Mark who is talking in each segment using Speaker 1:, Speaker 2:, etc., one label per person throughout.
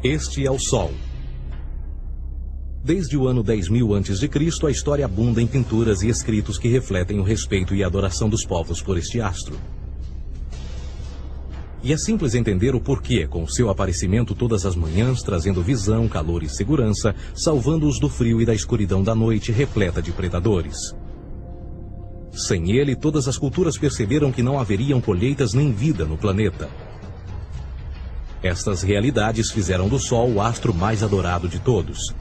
Speaker 1: Este é o Sol. Desde o ano 10.000 a.C., a história abunda em pinturas e escritos que refletem o respeito e a adoração dos povos por este astro. E é simples entender o porquê, com seu aparecimento todas as manhãs, trazendo visão, calor e segurança, salvando-os do frio e da escuridão da noite repleta de predadores. Sem ele, todas as culturas perceberam que não haveriam colheitas nem vida no planeta. Estas realidades fizeram do Sol o astro mais adorado de todos.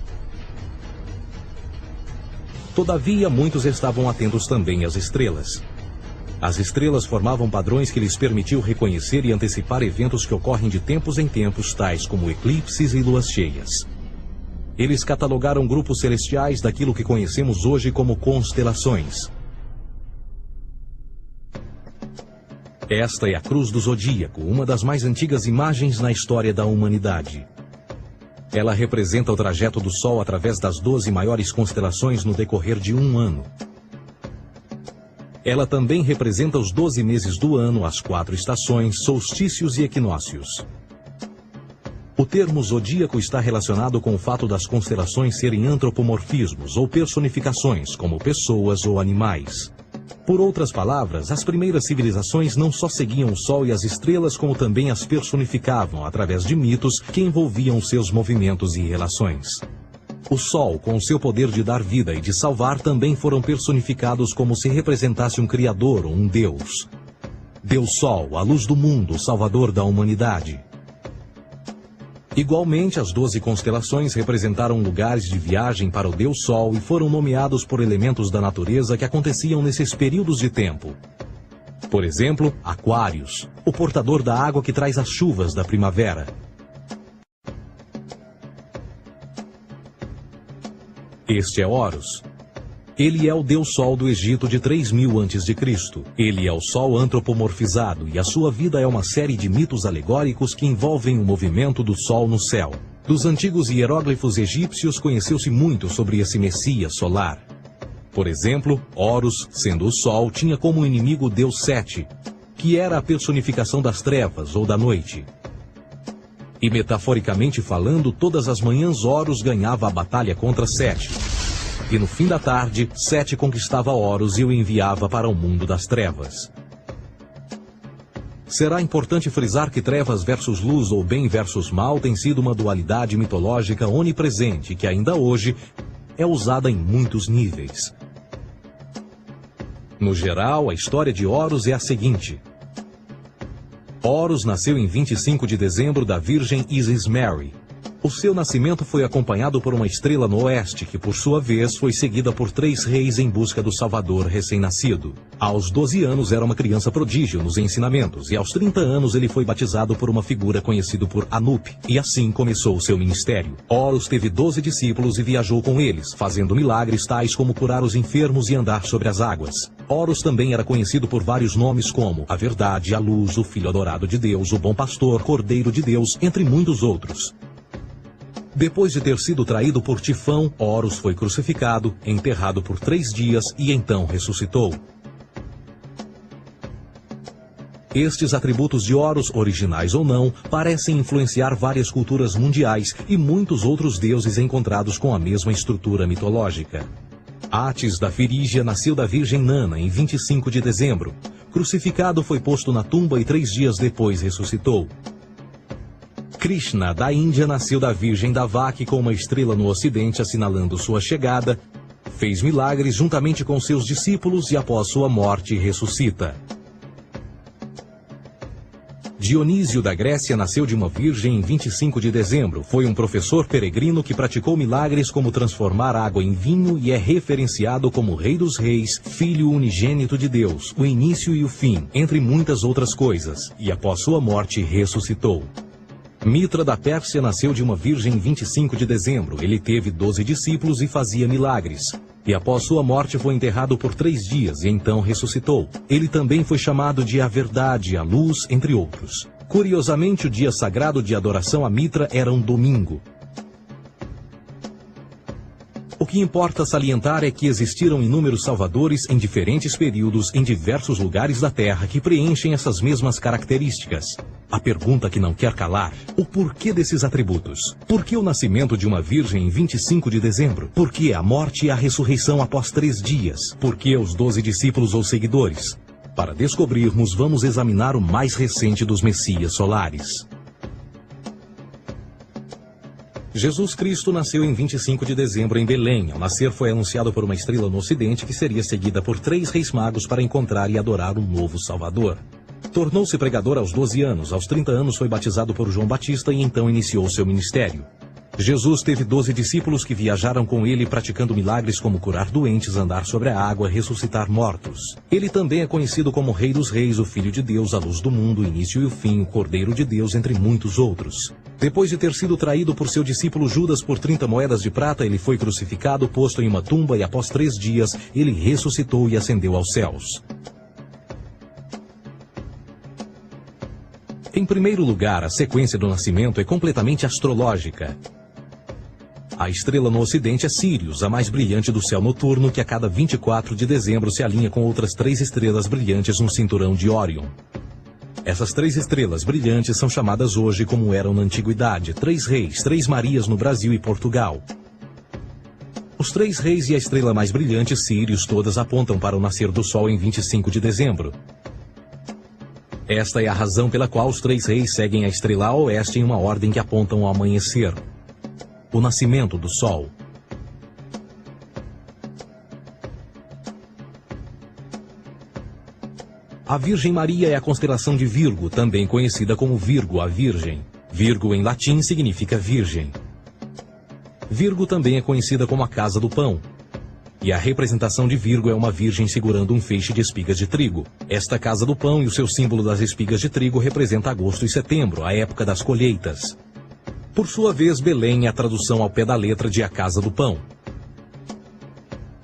Speaker 1: Todavia, muitos estavam atentos também às estrelas. As estrelas formavam padrões que lhes permitiam reconhecer e antecipar eventos que ocorrem de tempos em tempos, tais como eclipses e luas cheias. Eles catalogaram grupos celestiais daquilo que conhecemos hoje como constelações. Esta é a Cruz do Zodíaco, uma das mais antigas imagens na história da humanidade. Ela representa o trajeto do Sol através das 12 maiores constelações no decorrer de um ano. Ela também representa os 12 meses do ano, as 4 estações, solstícios e equinócios. O termo zodíaco está relacionado com o fato das constelações serem antropomorfismos ou personificações, como pessoas ou animais. Por outras palavras, as primeiras civilizações não só seguiam o Sol e as estrelas, como também as personificavam através de mitos que envolviam seus movimentos e relações. O Sol, com seu poder de dar vida e de salvar, também foram personificados como se representasse um Criador ou um Deus. Deus Sol, a luz do mundo, o Salvador da humanidade. Igualmente, as 12 constelações representaram lugares de viagem para o Deus Sol e foram nomeados por elementos da natureza que aconteciam nesses períodos de tempo. Por exemplo, Aquários, o portador da água que traz as chuvas da primavera. Este é Horus. Ele é o Deus Sol do Egito de 3.000 a.C. Ele é o Sol antropomorfizado e a sua vida é uma série de mitos alegóricos que envolvem o movimento do Sol no céu. Dos antigos hieróglifos egípcios conheceu-se muito sobre esse Messias solar. Por exemplo, Horus, sendo o Sol, tinha como inimigo o Deus Sete, que era a personificação das trevas ou da noite. E metaforicamente falando, todas as manhãs Horus ganhava a batalha contra Sete. E no fim da tarde, Sete conquistava Horus e o enviava para o mundo das trevas. Será importante frisar que trevas versus luz ou bem versus mal tem sido uma dualidade mitológica onipresente que ainda hoje é usada em muitos níveis. No geral, a história de Horus é a seguinte. Horus nasceu em 25 de dezembro da Virgem Isis Mary. O seu nascimento foi acompanhado por uma estrela no oeste, que por sua vez foi seguida por 3 reis em busca do Salvador recém-nascido. Aos 12 anos era uma criança prodígio nos ensinamentos, e aos 30 anos ele foi batizado por uma figura conhecida por Anup, e assim começou o seu ministério. Horus teve 12 discípulos e viajou com eles, fazendo milagres tais como curar os enfermos e andar sobre as águas. Horus também era conhecido por vários nomes como a Verdade, a Luz, o Filho Adorado de Deus, o Bom Pastor, Cordeiro de Deus, entre muitos outros. Depois de ter sido traído por Tifão, Horus foi crucificado, enterrado por 3 dias e então ressuscitou. Estes atributos de Horus, originais ou não, parecem influenciar várias culturas mundiais e muitos outros deuses encontrados com a mesma estrutura mitológica. Atis da Firígia nasceu da Virgem Nana em 25 de dezembro. Crucificado, foi posto na tumba e 3 dias depois ressuscitou. Krishna, da Índia, nasceu da Virgem Davaki com uma estrela no ocidente assinalando sua chegada, fez milagres juntamente com seus discípulos e após sua morte ressuscita. Dionísio da Grécia nasceu de uma virgem em 25 de dezembro. Foi um professor peregrino que praticou milagres como transformar água em vinho e é referenciado como Rei dos Reis, Filho unigênito de Deus, o início e o fim, entre muitas outras coisas, e após sua morte ressuscitou. Mitra da Pérsia nasceu de uma virgem em 25 de dezembro. Ele teve 12 discípulos e fazia milagres. E após sua morte foi enterrado por 3 dias e então ressuscitou. Ele também foi chamado de a Verdade, a Luz, entre outros. Curiosamente, o dia sagrado de adoração a Mitra era um domingo. O que importa salientar é que existiram inúmeros salvadores em diferentes períodos em diversos lugares da Terra que preenchem essas mesmas características. A pergunta que não quer calar: o porquê desses atributos? Por que o nascimento de uma virgem em 25 de dezembro? Por que a morte e a ressurreição após 3 dias? Por que os 12 discípulos ou seguidores? Para descobrirmos, vamos examinar o mais recente dos Messias solares. Jesus Cristo nasceu em 25 de dezembro em Belém. Ao nascer foi anunciado por uma estrela no ocidente que seria seguida por 3 reis magos para encontrar e adorar um novo Salvador. Tornou-se pregador aos 12 anos. Aos 30 anos foi batizado por João Batista e então iniciou seu ministério. Jesus teve 12 discípulos que viajaram com ele praticando milagres como curar doentes, andar sobre a água, ressuscitar mortos. Ele também é conhecido como Rei dos Reis, o Filho de Deus, a luz do mundo, o início e o fim, o Cordeiro de Deus, entre muitos outros. Depois de ter sido traído por seu discípulo Judas por 30 moedas de prata, ele foi crucificado, posto em uma tumba e após 3 dias ele ressuscitou e ascendeu aos céus. Em primeiro lugar, a sequência do nascimento é completamente astrológica. A estrela no ocidente é Sírius, a mais brilhante do céu noturno, que a cada 24 de dezembro se alinha com outras 3 estrelas brilhantes no cinturão de Órion. Essas 3 estrelas brilhantes são chamadas hoje, como eram na antiguidade, 3 reis, 3 Marias no Brasil e Portugal. Os 3 reis e a estrela mais brilhante, Sírius, todas apontam para o nascer do Sol em 25 de dezembro. Esta é a razão pela qual os 3 reis seguem a estrela a oeste em uma ordem que apontam ao amanhecer. O nascimento do Sol. A Virgem Maria é a constelação de Virgo, também conhecida como Virgo, a Virgem. Virgo em latim significa virgem. Virgo também é conhecida como a casa do pão. E a representação de Virgo é uma virgem segurando um feixe de espigas de trigo. Esta casa do pão e o seu símbolo das espigas de trigo representa agosto e setembro, a época das colheitas. Por sua vez, Belém é a tradução ao pé da letra de a casa do pão.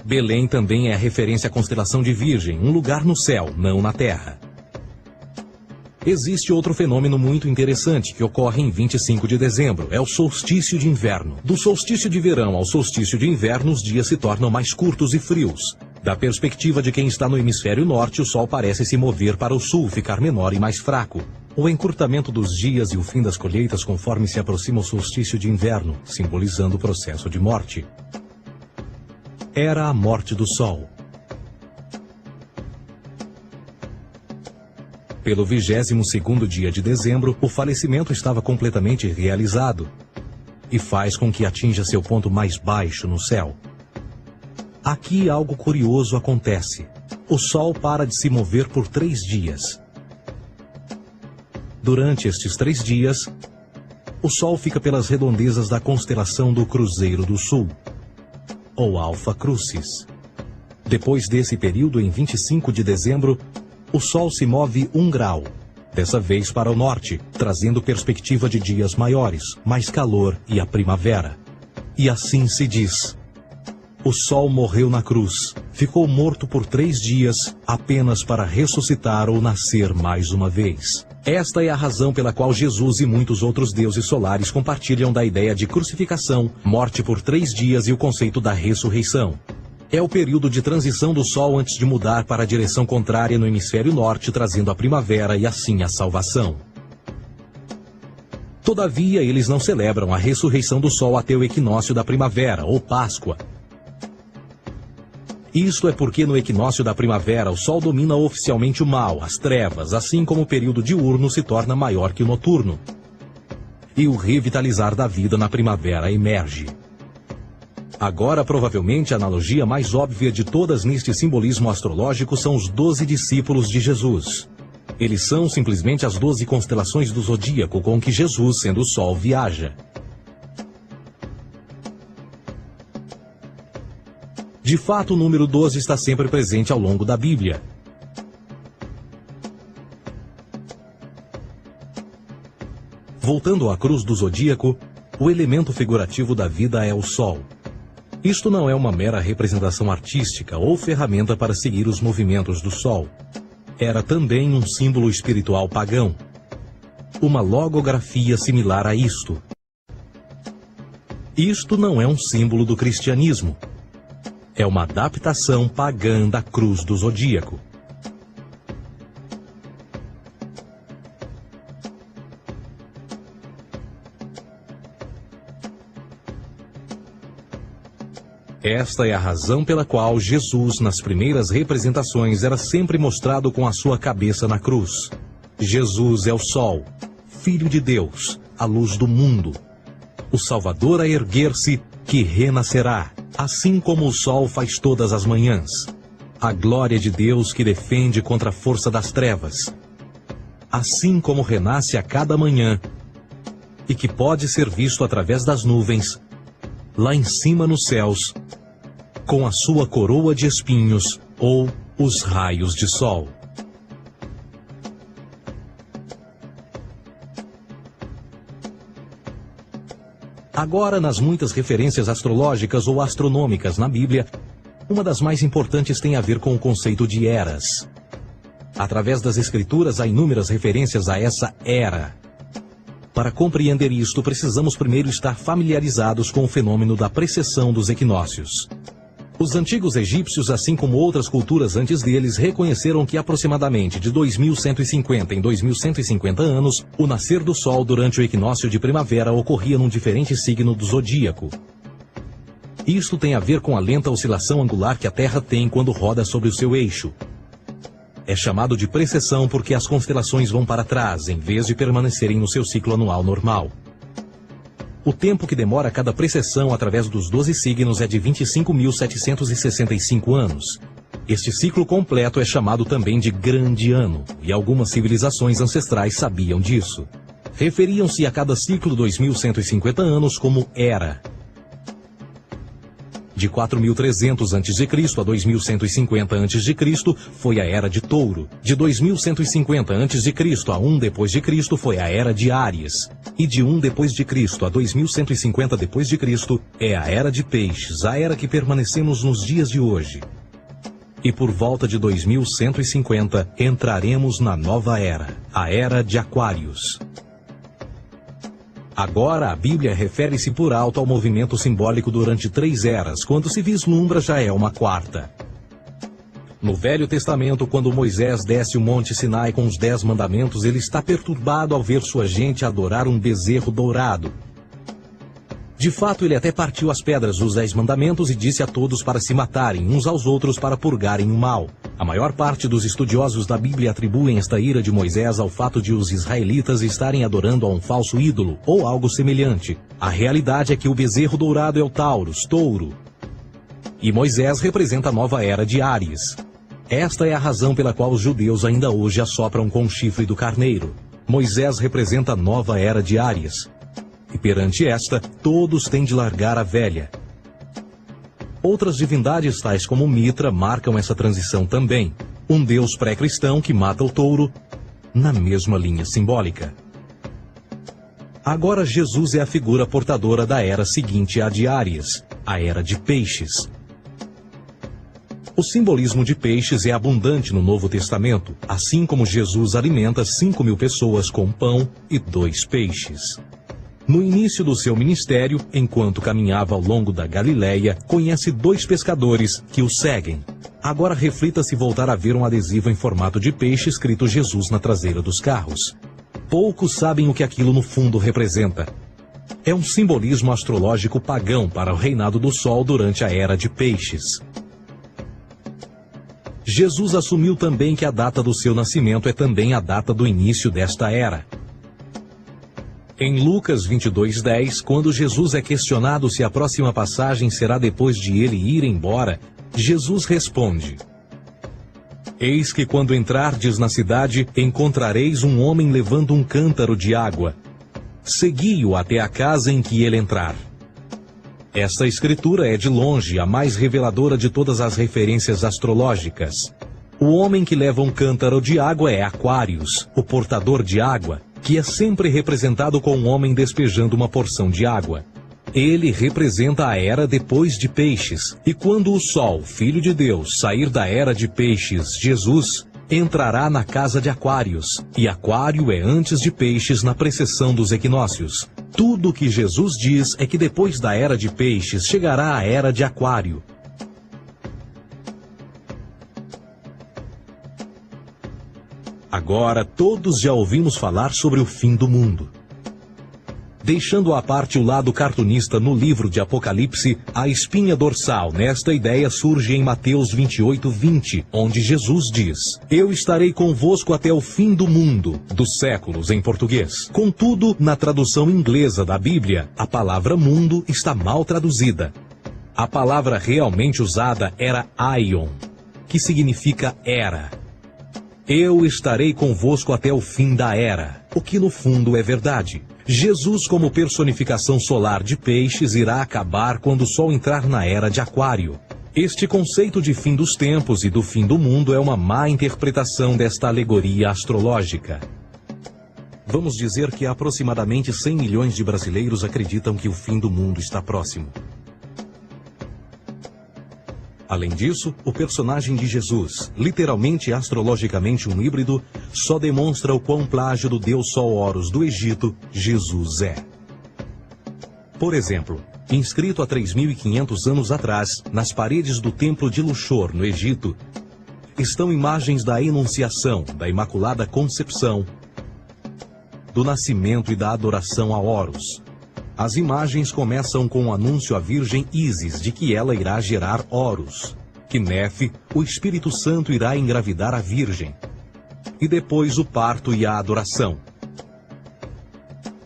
Speaker 1: Belém também é a referência à constelação de Virgem, um lugar no céu, não na terra. Existe outro fenômeno muito interessante que ocorre em 25 de dezembro, é o solstício de inverno. Do solstício de verão ao solstício de inverno, os dias se tornam mais curtos e frios. Da perspectiva de quem está no hemisfério norte, o Sol parece se mover para o sul, ficar menor e mais fraco. O encurtamento dos dias e o fim das colheitas conforme se aproxima o solstício de inverno, simbolizando o processo de morte. Era a morte do Sol. Pelo 22º dia de dezembro, o falecimento estava completamente realizado e faz com que atinja seu ponto mais baixo no céu. Aqui algo curioso acontece. O Sol para de se mover por 3 dias. Durante estes 3 dias, o Sol fica pelas redondezas da constelação do Cruzeiro do Sul, ou Alfa Crucis. Depois desse período, em 25 de dezembro, o Sol se move 1 grau, dessa vez para o norte, trazendo perspectiva de dias maiores, mais calor e a primavera. E assim se diz: o Sol morreu na cruz, ficou morto por 3 dias, apenas para ressuscitar ou nascer mais uma vez. Esta é a razão pela qual Jesus e muitos outros deuses solares compartilham da ideia de crucificação, morte por 3 dias e o conceito da ressurreição. É o período de transição do Sol antes de mudar para a direção contrária no hemisfério norte, trazendo a primavera e assim a salvação. Todavia, eles não celebram a ressurreição do Sol até o equinócio da primavera, ou Páscoa. Isto é porque no equinócio da primavera o Sol domina oficialmente o mal, as trevas, assim como o período diurno se torna maior que o noturno. E o revitalizar da vida na primavera emerge. Agora, provavelmente, a analogia mais óbvia de todas neste simbolismo astrológico são os 12 discípulos de Jesus. Eles são simplesmente as 12 constelações do zodíaco com que Jesus, sendo o Sol, viaja. De fato, o número 12 está sempre presente ao longo da Bíblia. Voltando à cruz do zodíaco, o elemento figurativo da vida é o Sol. Isto não é uma mera representação artística ou ferramenta para seguir os movimentos do Sol. Era também um símbolo espiritual pagão. Uma logografia similar a isto. Isto não é um símbolo do cristianismo. É uma adaptação pagã da cruz do zodíaco. Esta é a razão pela qual Jesus, nas primeiras representações, era sempre mostrado com a sua cabeça na cruz. Jesus é o Sol, Filho de Deus, a luz do mundo. O Salvador a erguer-se, que renascerá, assim como o sol faz todas as manhãs. A glória de Deus que defende contra a força das trevas. Assim como renasce a cada manhã, e que pode ser visto através das nuvens, lá em cima nos céus, com a sua coroa de espinhos ou os raios de sol. Agora, nas muitas referências astrológicas ou astronômicas na Bíblia, uma das mais importantes tem a ver com o conceito de eras. Através das Escrituras há inúmeras referências a essa era. Para compreender isto, precisamos primeiro estar familiarizados com o fenômeno da precessão dos equinócios. Os antigos egípcios, assim como outras culturas antes deles, reconheceram que aproximadamente de 2150 em 2150 anos, o nascer do Sol durante o equinócio de primavera ocorria num diferente signo do zodíaco. Isto tem a ver com a lenta oscilação angular que a Terra tem quando roda sobre o seu eixo. É chamado de precessão porque as constelações vão para trás, em vez de permanecerem no seu ciclo anual normal. O tempo que demora cada precessão através dos 12 signos é de 25.765 anos. Este ciclo completo é chamado também de Grande Ano, e algumas civilizações ancestrais sabiam disso. Referiam-se a cada ciclo 2150 anos como Era. De 4.300 a.C. a 2150 a.C. foi a Era de Touro. De 2150 a.C. a 1 d.C. foi a Era de Áries. E de 1 d.C. a 2150 d.C. é a Era de Peixes, a era que permanecemos nos dias de hoje. E por volta de 2150 entraremos na nova era, a Era de Aquários. Agora, a Bíblia refere-se por alto ao movimento simbólico durante 3 eras, quando se vislumbra já é uma quarta. No Velho Testamento, quando Moisés desce o Monte Sinai com os 10 mandamentos, ele está perturbado ao ver sua gente adorar um bezerro dourado. De fato, ele até partiu as pedras dos 10 mandamentos e disse a todos para se matarem uns aos outros para purgarem o mal. A maior parte dos estudiosos da Bíblia atribuem esta ira de Moisés ao fato de os israelitas estarem adorando a um falso ídolo, ou algo semelhante. A realidade é que o bezerro dourado é o Taurus, touro. E Moisés representa a nova era de Áries. Esta é a razão pela qual os judeus ainda hoje assopram com o chifre do carneiro. Moisés representa a nova era de Áries. E perante esta, todos têm de largar a velha. Outras divindades, tais como Mitra, marcam essa transição também. Um deus pré-cristão que mata o touro, na mesma linha simbólica. Agora Jesus é a figura portadora da era seguinte à de Áries, a era de Peixes. O simbolismo de peixes é abundante no Novo Testamento, assim como Jesus alimenta 5.000 pessoas com pão e 2 peixes. No início do seu ministério, enquanto caminhava ao longo da Galileia, conhece 2 pescadores que o seguem. Agora reflita se voltar a ver um adesivo em formato de peixe escrito Jesus na traseira dos carros. Poucos sabem o que aquilo no fundo representa. É um simbolismo astrológico pagão para o reinado do Sol durante a Era de Peixes. Jesus assumiu também que a data do seu nascimento é também a data do início desta era. Em Lucas 22:10, quando Jesus é questionado se a próxima passagem será depois de ele ir embora, Jesus responde: Eis que quando entrardes na cidade, encontrareis um homem levando um cântaro de água. Segui-o até a casa em que ele entrar. Esta escritura é de longe a mais reveladora de todas as referências astrológicas. O homem que leva um cântaro de água é Aquários, o portador de água, que é sempre representado com um homem despejando uma porção de água. Ele representa a era depois de Peixes, e quando o Sol, Filho de Deus, sair da era de Peixes, Jesus, entrará na casa de Aquários, e Aquário é antes de Peixes na precessão dos equinócios. Tudo o que Jesus diz é que depois da era de Peixes chegará a era de Aquário. Agora todos já ouvimos falar sobre o fim do mundo. Deixando à parte o lado cartunista no livro de Apocalipse, a espinha dorsal nesta ideia surge em Mateus 28:20, onde Jesus diz: Eu estarei convosco até o fim do mundo, dos séculos em português. Contudo, na tradução inglesa da Bíblia, a palavra mundo está mal traduzida. A palavra realmente usada era aion, que significa era. Eu estarei convosco até o fim da era, o que no fundo é verdade. Jesus, como personificação solar de peixes, irá acabar quando o Sol entrar na era de Aquário. Este conceito de fim dos tempos e do fim do mundo é uma má interpretação desta alegoria astrológica. Vamos dizer que aproximadamente 100 milhões de brasileiros acreditam que o fim do mundo está próximo. Além disso, o personagem de Jesus, literalmente e astrologicamente um híbrido, só demonstra o quão plágio do deus Sol Horus do Egito, Jesus é. Por exemplo, inscrito há 3.500 anos atrás, nas paredes do templo de Luxor, no Egito, estão imagens da Enunciação, da Imaculada Concepção, do nascimento e da adoração a Horus. As imagens começam com o anúncio à Virgem Ísis de que ela irá gerar Horus, que Nefe, o Espírito Santo, irá engravidar a Virgem, e depois o parto e a adoração,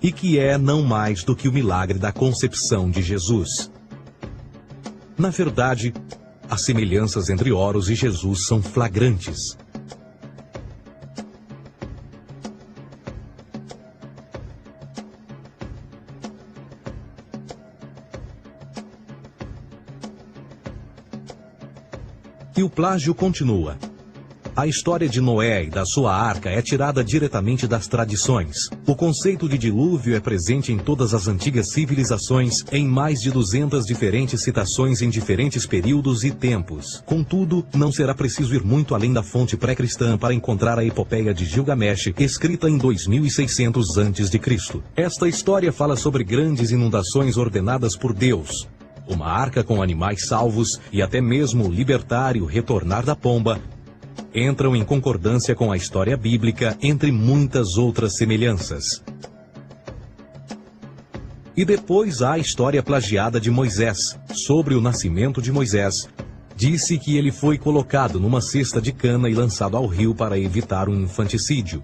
Speaker 1: e que é não mais do que o milagre da concepção de Jesus. Na verdade, as semelhanças entre Horus e Jesus são flagrantes. E o plágio continua. A história de Noé e da sua arca é tirada diretamente das tradições. O conceito de dilúvio é presente em todas as antigas civilizações, em mais de 200 diferentes citações em diferentes períodos e tempos. Contudo, não será preciso ir muito além da fonte pré-cristã para encontrar a epopeia de Gilgamesh, escrita em 2600 a.C. Esta história fala sobre grandes inundações ordenadas por Deus, uma arca com animais salvos e até mesmo o libertário retornar da pomba, entram em concordância com a história bíblica, entre muitas outras semelhanças. E depois há a história plagiada de Moisés. Sobre o nascimento de Moisés, disse que ele foi colocado numa cesta de cana e lançado ao rio para evitar um infanticídio.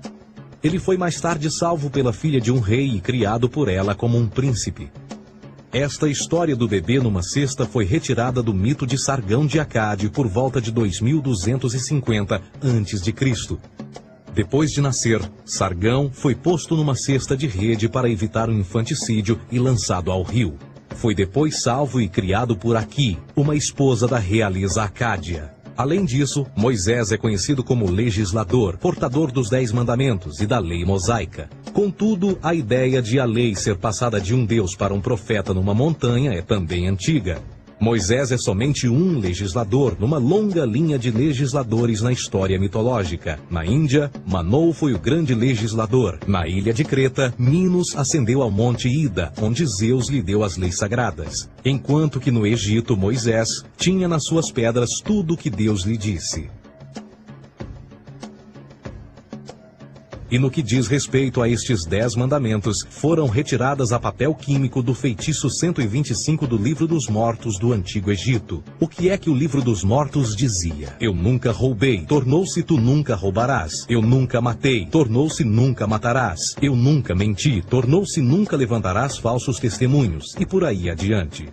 Speaker 1: Ele foi mais tarde salvo pela filha de um rei e criado por ela como um príncipe. Esta história do bebê numa cesta foi retirada do mito de Sargão de Acade por volta de 2250 a.C. Depois de nascer, Sargão foi posto numa cesta de rede para evitar um infanticídio e lançado ao rio. Foi depois salvo e criado por Aqui, uma esposa da realeza Acádia. Além disso, Moisés é conhecido como legislador, portador dos 10 mandamentos e da lei mosaica. Contudo, a ideia de a lei ser passada de um deus para um profeta numa montanha é também antiga. Moisés é somente um legislador numa longa linha de legisladores na história mitológica. Na Índia, Manou foi o grande legislador. Na ilha de Creta, Minos ascendeu ao monte Ida, onde Zeus lhe deu as leis sagradas. Enquanto que no Egito, Moisés tinha nas suas pedras tudo o que Deus lhe disse. E no que diz respeito a estes 10 mandamentos, foram retiradas a papel químico do feitiço 125 do Livro dos Mortos do Antigo Egito. O que é que o Livro dos Mortos dizia? Eu nunca roubei, tornou-se tu nunca roubarás. Eu nunca matei, tornou-se nunca matarás. Eu nunca menti, tornou-se nunca levantarás falsos testemunhos. E por aí adiante.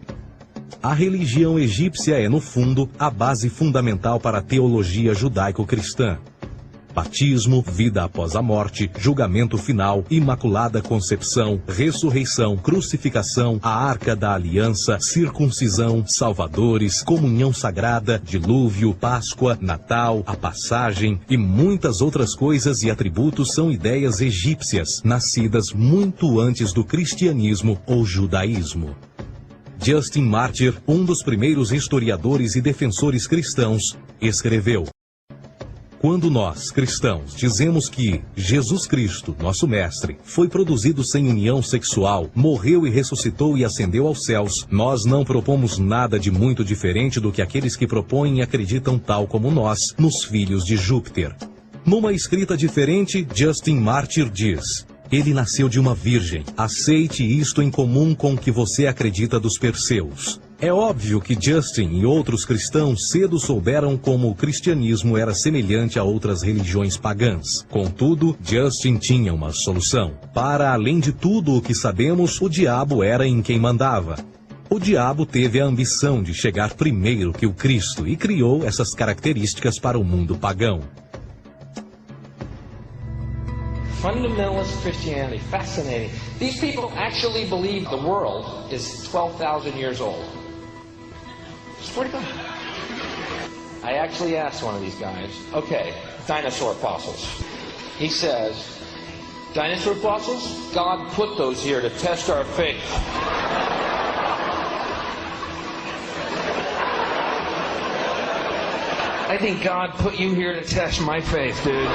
Speaker 1: A religião egípcia é, no fundo, a base fundamental para a teologia judaico-cristã. Batismo, vida após a morte, julgamento final, imaculada concepção, ressurreição, crucificação, a arca da aliança, circuncisão, salvadores, comunhão sagrada, dilúvio, Páscoa, Natal, a passagem e muitas outras coisas e atributos são ideias egípcias, nascidas muito antes do cristianismo ou judaísmo. Justin Martyr, um dos primeiros historiadores e defensores cristãos, escreveu: quando nós, cristãos, dizemos que Jesus Cristo, nosso Mestre, foi produzido sem união sexual, morreu e ressuscitou e ascendeu aos céus, nós não propomos nada de muito diferente do que aqueles que propõem e acreditam tal como nós, nos filhos de Júpiter. Numa escrita diferente, Justin Martyr diz: Ele nasceu de uma virgem. Aceite isto em comum com o que você acredita dos Perseus. É óbvio que Justin e outros cristãos cedo souberam como o cristianismo era semelhante a outras religiões pagãs. Contudo, Justin tinha uma solução. Para além de tudo o que sabemos, o diabo era em quem mandava. O diabo teve a ambição de chegar primeiro que o Cristo e criou essas características para o mundo pagão.
Speaker 2: Fundamentalist Christianity, fascinating. These people actually believe the world is 12,000 years old. Swear to God. I actually asked one of these guys, okay, dinosaur fossils. He says, dinosaur fossils? God put those here to test our faith. I think God put you here to test my faith, dude.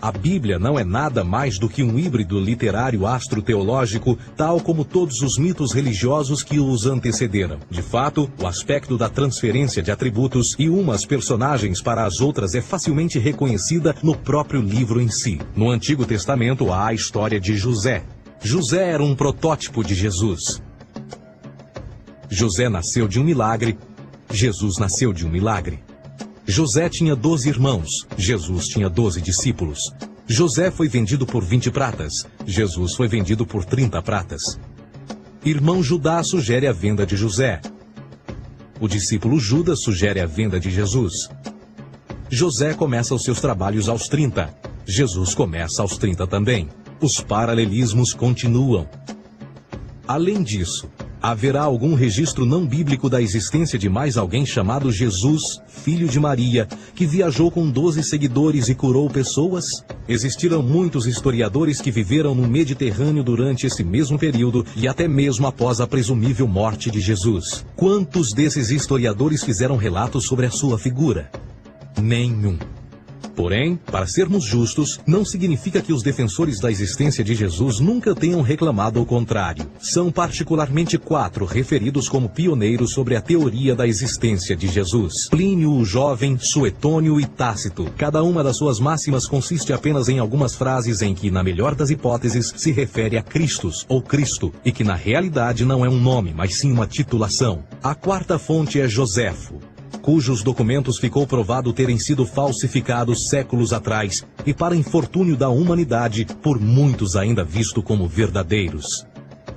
Speaker 1: A Bíblia não é nada mais do que um híbrido literário astroteológico, tal como todos os mitos religiosos que os antecederam. De fato, o aspecto da transferência de atributos e umas personagens para as outras é facilmente reconhecida no próprio livro em si. No Antigo Testamento há a história de José. José era um protótipo de Jesus. José nasceu de um milagre. Jesus nasceu de um milagre. José tinha 12 irmãos, Jesus tinha 12 discípulos. José foi vendido por 20 pratas, Jesus foi vendido por 30 pratas. Irmão Judá sugere a venda de José. O discípulo Judas sugere a venda de Jesus. José começa os seus trabalhos aos 30, Jesus começa aos 30 também. Os paralelismos continuam. Além disso, haverá algum registro não bíblico da existência de mais alguém chamado Jesus, filho de Maria, que viajou com 12 seguidores e curou pessoas? Existiram muitos historiadores que viveram no Mediterrâneo durante esse mesmo período e até mesmo após a presumível morte de Jesus. Quantos desses historiadores fizeram relatos sobre a sua figura? Nenhum. Porém, para sermos justos, não significa que os defensores da existência de Jesus nunca tenham reclamado o contrário. São particularmente 4 referidos como pioneiros sobre a teoria da existência de Jesus: Plínio o Jovem, Suetônio e Tácito. Cada uma das suas máximas consiste apenas em algumas frases em que, na melhor das hipóteses, se refere a Christus ou Cristo, e que na realidade não é um nome, mas sim uma titulação. A 4ª fonte é Joséfo, cujos documentos ficou provado terem sido falsificados séculos atrás e, para infortúnio da humanidade, por muitos ainda visto como verdadeiros.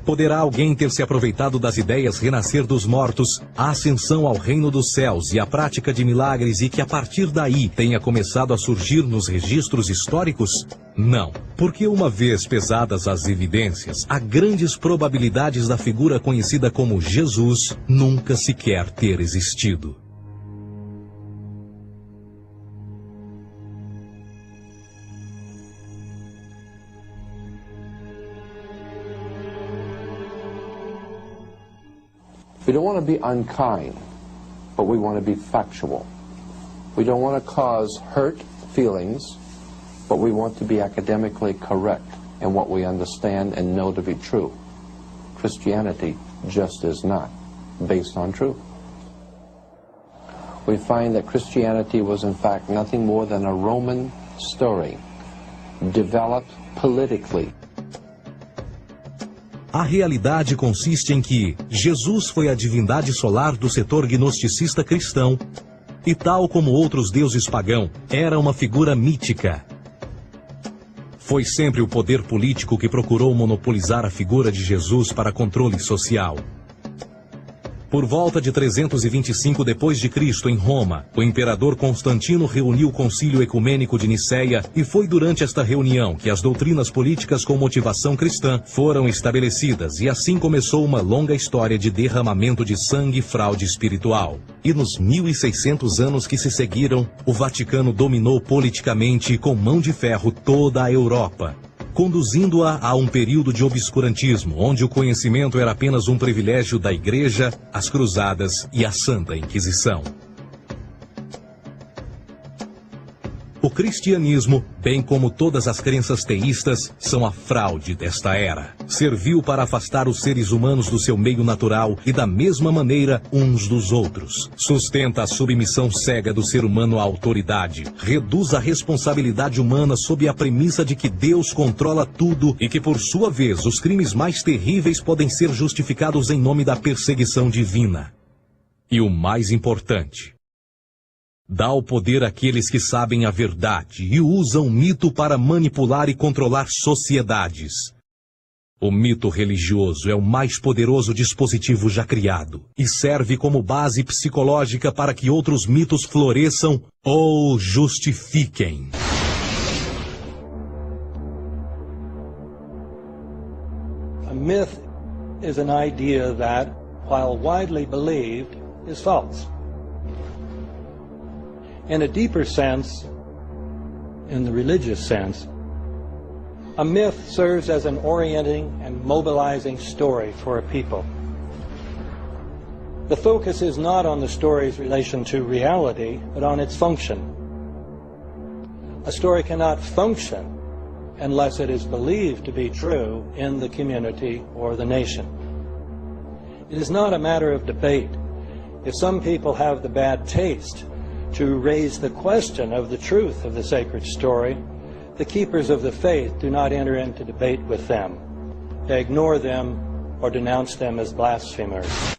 Speaker 1: Poderá alguém ter se aproveitado das ideias renascer dos mortos, a ascensão ao reino dos céus e a prática de milagres e que a partir daí tenha começado a surgir nos registros históricos? Não, porque uma vez pesadas as evidências, há grandes probabilidades da figura conhecida como Jesus nunca sequer ter existido.
Speaker 3: We don't want to be unkind, but we want to be factual. We don't want to cause hurt feelings, but we want to be academically correct in what we understand and know to be true. Christianity just is not based on truth. We find that Christianity was in fact nothing more than a Roman story, developed politically.
Speaker 1: A realidade consiste em que Jesus foi a divindade solar do setor gnosticista cristão e, tal como outros deuses pagãos, era uma figura mítica. Foi sempre o poder político que procurou monopolizar a figura de Jesus para controle social. Por volta de 325 d.C., em Roma, o imperador Constantino reuniu o Concílio Ecumênico de Niceia e foi durante esta reunião que as doutrinas políticas com motivação cristã foram estabelecidas e assim começou uma longa história de derramamento de sangue e fraude espiritual. E nos 1600 anos que se seguiram, o Vaticano dominou politicamente e com mão de ferro toda a Europa, conduzindo-a a um período de obscurantismo, onde o conhecimento era apenas um privilégio da Igreja, as Cruzadas e a Santa Inquisição. O cristianismo, bem como todas as crenças teístas, são a fraude desta era. Serviu para afastar os seres humanos do seu meio natural e da mesma maneira uns dos outros. Sustenta a submissão cega do ser humano à autoridade. Reduz a responsabilidade humana sob a premissa de que Deus controla tudo e que, por sua vez, os crimes mais terríveis podem ser justificados em nome da perseguição divina. E o mais importante, dá o poder àqueles que sabem a verdade e usam o mito para manipular e controlar sociedades. O mito religioso é o mais poderoso dispositivo já criado e serve como base psicológica para que outros mitos floresçam ou justifiquem.
Speaker 4: A myth is an idea that, while widely believed, is false. In a deeper sense, in the religious sense, a myth serves as an orienting and mobilizing story for a people. The focus is not on the story's relation to reality, but on its function. A story cannot function unless it is believed to be true in the community or the nation. It is not a matter of debate. If some people have the bad taste to raise the question of the truth of the sacred story, the keepers of the faith do not enter into debate with them. They ignore them or denounce them as blasphemers.